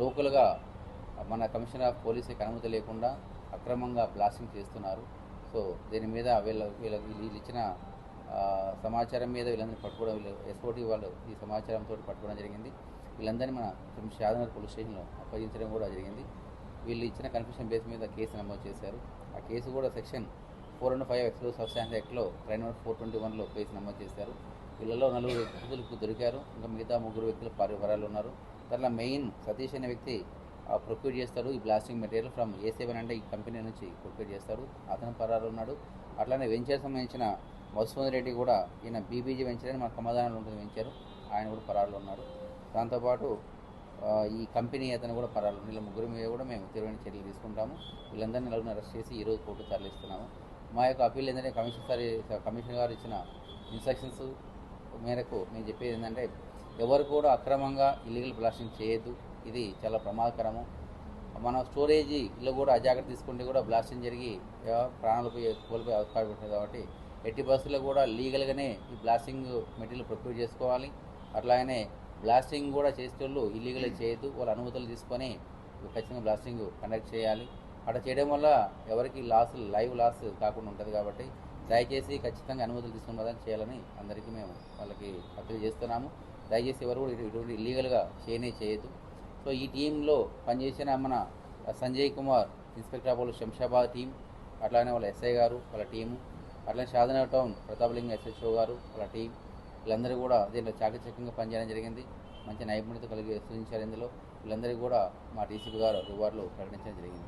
లోకల్గా మన commissioner of పోలీసుకి అనుమతి లేకుండా అక్రమంగా బ్లాస్టింగ్ చేస్తున్నారు. సో దీని మీద వీళ్ళు ఇచ్చిన సమాచారం మీద వీళ్ళందరినీ పట్టుకోవడం, ఎస్ఓటీ వాళ్ళు ఈ సమాచారంతో పట్టుకోవడం జరిగింది. వీళ్ళందరినీ మన షాద్నగర్ పోలీస్ స్టేషన్లో అప్పగించడం కూడా జరిగింది. వీళ్ళు ఇచ్చిన కన్ఫ్యూషన్ బేస్ మీద కేసు నమోదు చేశారు. ఆ కేసు కూడా సెక్షన్ 405 ఎక్స్ప్లోజివ్ సబ్స్టాన్స్ యాక్ట్లో క్రైమ్ నెంబర్ 421లో కేసు నమోదు చేశారు. వీళ్ళలో 4 వ్యక్తులకు దొరికారు. ఇంకా మిగతా 3 వ్యక్తులు వరాలు ఉన్నారు. దాంట్లో మెయిన్ సతీష్ అనే వ్యక్తి ప్రొక్యూర్ చేస్తాడు ఈ బ్లాస్టింగ్ మెటీరియల్ ఫ్రమ్ A7 అంటే ఈ కంపెనీ నుంచి ప్రొక్యూర్ చేస్తాడు. అతను పరారు ఉన్నాడు. అట్లానే వెంచర్ సంబంధించిన మధుసూదన్ రెడ్డి కూడా ఈయన బీబీజీ వెంచర్ అని మన సమాధానంలో ఉంటుంది వెంచరు, ఆయన కూడా పరారులో ఉన్నాడు. దాంతోపాటు ఈ కంపెనీ అతను కూడా పరారు. వీళ్ళ 3 మీద కూడా మేము తీవ్రమైన చర్యలు తీసుకుంటాము. వీళ్ళందరినీ నలుగురిని అరెస్ట్ చేసి ఈరోజు కోర్టు తరలిస్తున్నాము. మా యొక్క అప్పీల్ ఏంటంటే కమిషనర్ గారు ఇచ్చిన ఇన్స్ట్రక్షన్స్ మేరకు నేను చెప్పేది ఏంటంటే ఎవరు కూడా అక్రమంగా ఇల్లీగల్ బ్లాస్టింగ్ చేయొద్దు. ఇది చాలా ప్రమాదకరము. మన స్టోరేజీలో కూడా అజాగ్రత్త తీసుకుంటే కూడా బ్లాస్టింగ్ జరిగి ప్రాణాలు కోల్పోయే అవకాశం ఉంటుంది. కాబట్టి ఎట్టి బస్సులో కూడా లీగల్గానే ఈ బ్లాస్టింగ్ మెటీరియల్ ప్రొక్యూర్ చేసుకోవాలి. అట్లానే బ్లాస్టింగ్ కూడా చేసేటోళ్ళు ఇల్లీగల్గా చేయొద్దు. వాళ్ళ అనుమతులు తీసుకొని ఖచ్చితంగా బ్లాస్టింగ్ కండక్ట్ చేయాలి. అట్లా చేయడం వల్ల ఎవరికి లైవ్ లాస్ కాకుండా ఉంటుంది. కాబట్టి దయచేసి ఖచ్చితంగా అనుమతులు తీసుకుని చేయాలని అందరికీ మేము వాళ్ళకి అప్పీల్ చేస్తున్నాము. దయచేసి ఎవరు కూడా ఇటువంటి ఇల్లీగల్గా చేయొద్దు. సో ఈ టీంలో పనిచేసిన మన Sanjay Kumar inspector of police Shamshabad team, అట్లానే వాళ్ళ ఎస్ఐ గారు వాళ్ళ టీము, అట్లానే షాద్నగర్ టౌన్ ప్రతాపలింగ SHO గారు వాళ్ళ టీం, వీళ్ళందరూ కూడా దీంట్లో చాకచక్యంగా పనిచేయడం జరిగింది. మంచి నైపుణ్యత కలిగి సూచించారు. ఇందులో వీళ్ళందరికీ కూడా మా DCP గారు రివార్డులు ప్రకటించడం జరిగింది.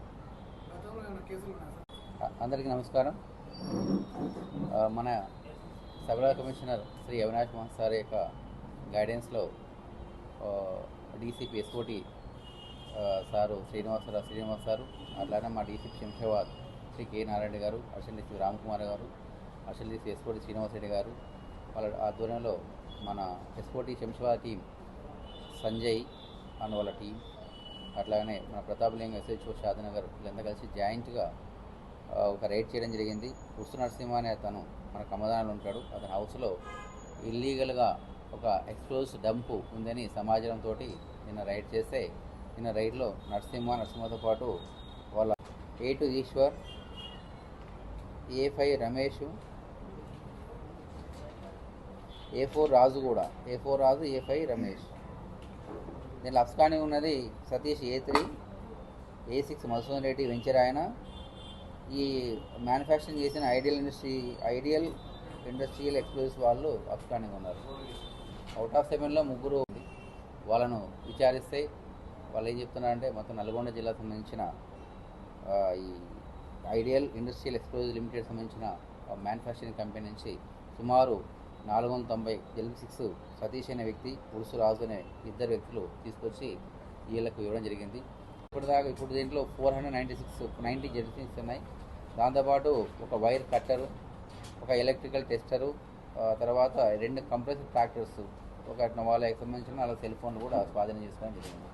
అందరికీ నమస్కారం. మన sub commissioner Shri Avinash Mohan sir యొక్క గైడెన్స్లో DCP SOT sir Srinivas sir, అట్లానే మా DCP శంషాబాద్ శ్రీ K నారాయణ గారు, అడిషనల్ DCP రామ్కుమార్ గారు, additional DCP SOT Srinivas Reddy గారు, వాళ్ళ ఆధ్వర్యంలో మన SOT Shamshabad team Sanjay and వాళ్ళ టీం, అట్లానే మన ప్రతాపలింగ SHO షాద్నగర్ వీళ్ళంతా కలిసి జాయింట్గా ఒక రైడ్ చేయడం జరిగింది. ఉర్సు నరసింహ అనే అతను మన కమదానంలో ఉంటాడు. అతని హౌస్లో ఇల్లీగల్గా ఒక ఎక్స్ప్లోజివ్ డంపు ఉందని సమాచారంతో నిన్న రైడ్ చేస్తే నిన్న రైడ్లో నరసింహతో పాటు వాళ్ళ A2 Eshwar, A5 Ramesh, A4 రాజు కూడా A5 రమేష్. దీనిలో అఫ్ఘానీ ఉన్నది Satish A3, A6 Madhusudan Reddy venture ఆయన. ఈ మ్యానుఫ్యాక్చరింగ్ చేసిన ఐడియల్ ఇండస్ట్రియల్ ఎక్స్ప్లోజివ్స్ వాళ్ళు అఫ్ఘానీగా ఉన్నారు. అవుట్ ఆఫ్ 7లో 3 వాళ్ళను విచారిస్తే వాళ్ళు ఏం చెప్తున్నారంటే మొత్తం నల్గొండ జిల్లాకు సంబంధించిన ఈ ఐడియల్ ఇండస్ట్రియల్ ఎక్స్ప్లోజివ్ లిమిటెడ్ సంబంధించిన మ్యానుఫ్యాక్చరింగ్ కంపెనీ నుంచి సుమారు 490 LB6 సతీష్ అనే వ్యక్తి, ఉడుసు రాజు అనే 2 వ్యక్తులు తీసుకొచ్చి వీళ్ళకు ఇవ్వడం జరిగింది. ఇప్పుడు దీంట్లో 490 జెర్సీస్ ఉన్నాయి. దాంతోపాటు ఒక వైర్ కట్టరు, ఒక ఎలక్ట్రికల్ టెస్టరు, తర్వాత 2 కంప్రెసర్ ట్రాక్టర్స్, ఒక వాళ్ళకి సంబంధించిన 4 సెల్ ఫోన్లు కూడా స్వాధీనం చేసుకోవడం జరిగింది.